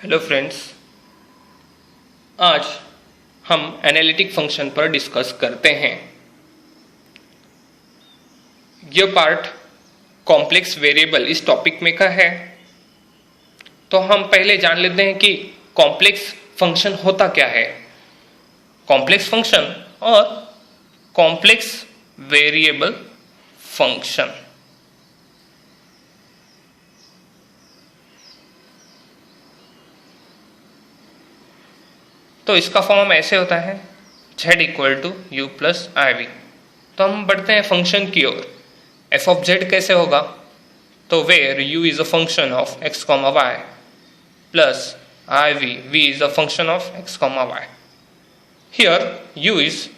Hello friends, आज हम analytic function पर डिस्कस करते हैं। यह पार्ट कॉम्प्लेक्स वेरिएबल इस टॉपिक में का है। तो हम पहले जान लेते हैं कि कॉम्प्लेक्स फंक्शन होता क्या है। कॉम्प्लेक्स फंक्शन और कॉम्प्लेक्स वेरिएबल फंक्शन। तो इसका फॉर्म ऐसे होता है z equal to u plus i v. तो हम बढ़ते हैं फंक्शन की ओर। एफ ऑफ जेड कैसे होगा? तो where u is a function of x comma y plus i v, v is a function of x comma y. Here u is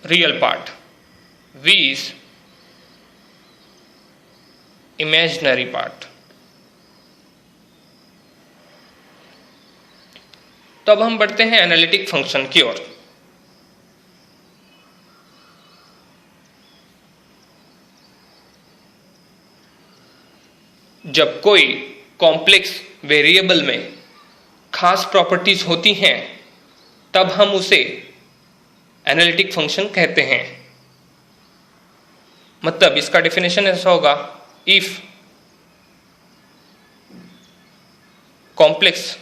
real part, v is imaginary part. तो अब हम बढ़ते हैं analytic function की ओर। जब कोई complex variable में खास प्रॉपर्टीज होती हैं तब हम उसे एनालिटिक फंक्शन कहते हैं। मतलब इसका डेफिनेशन ऐसा होगा, if complex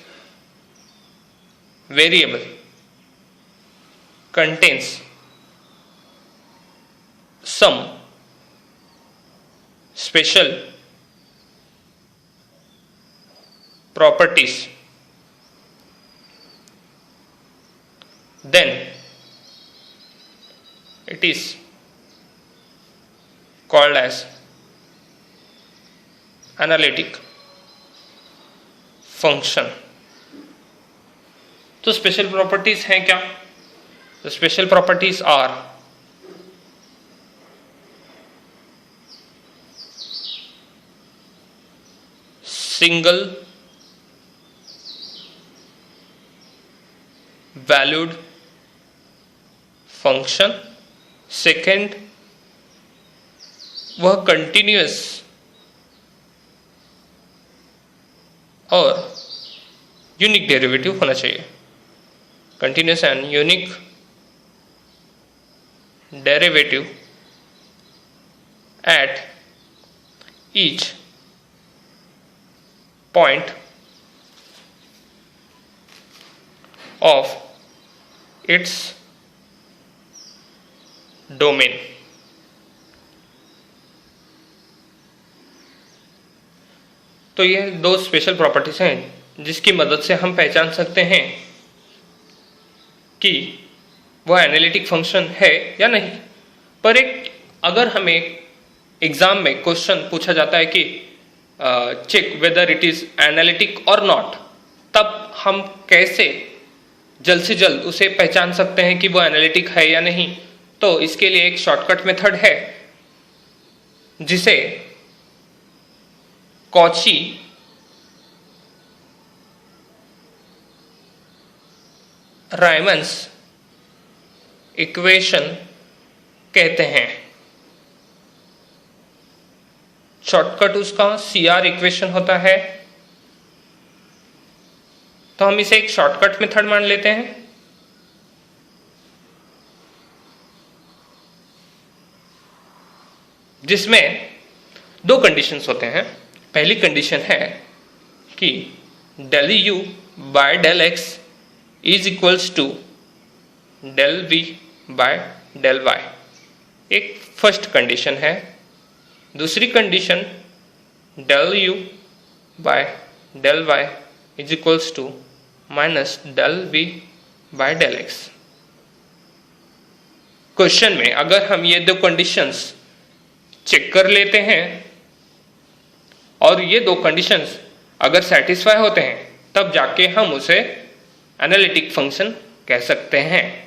variable contains some special properties, then it is called as analytic function। तो स्पेशल प्रॉपर्टीज हैं क्या? तो special properties are single valued function. Second, वह कंटिन्यूअस और यूनिक डेरिवेटिव होना चाहिए। Continuous and unique derivative at each point of its domain। तो ये दो स्पेशल प्रॉपर्टीज हैं जिसकी मदद से हम पहचान सकते हैं कि वह एनालिटिक फंक्शन है या नहीं। पर अगर हमें एग्जाम में क्वेश्चन पूछा जाता है कि check whether it is analytic और नॉट, तब हम कैसे जल्द से जल्द उसे पहचान सकते हैं कि वह एनालिटिक है या नहीं? तो इसके लिए एक शॉर्टकट मेथड है जिसे कॉची रायमंस इक्वेशन कहते हैं। शॉर्टकट उसका CR इक्वेशन होता है। तो हम इसे एक शॉर्टकट मेथड मान लेते हैं। जिसमें दो कंडीशंस होते हैं। पहली कंडीशन है कि del u by del x is equals to del v by del y। एक फर्स्ट कंडीशन है। दूसरी condition del u by del y is equals to minus del v by del x। Question में अगर हम ये दो conditions check कर लेते हैं और ये दो कंडीशंस अगर सेटिस्फाई होते हैं तब जाके हम उसे एनालिटिक फंक्शन कह सकते हैं।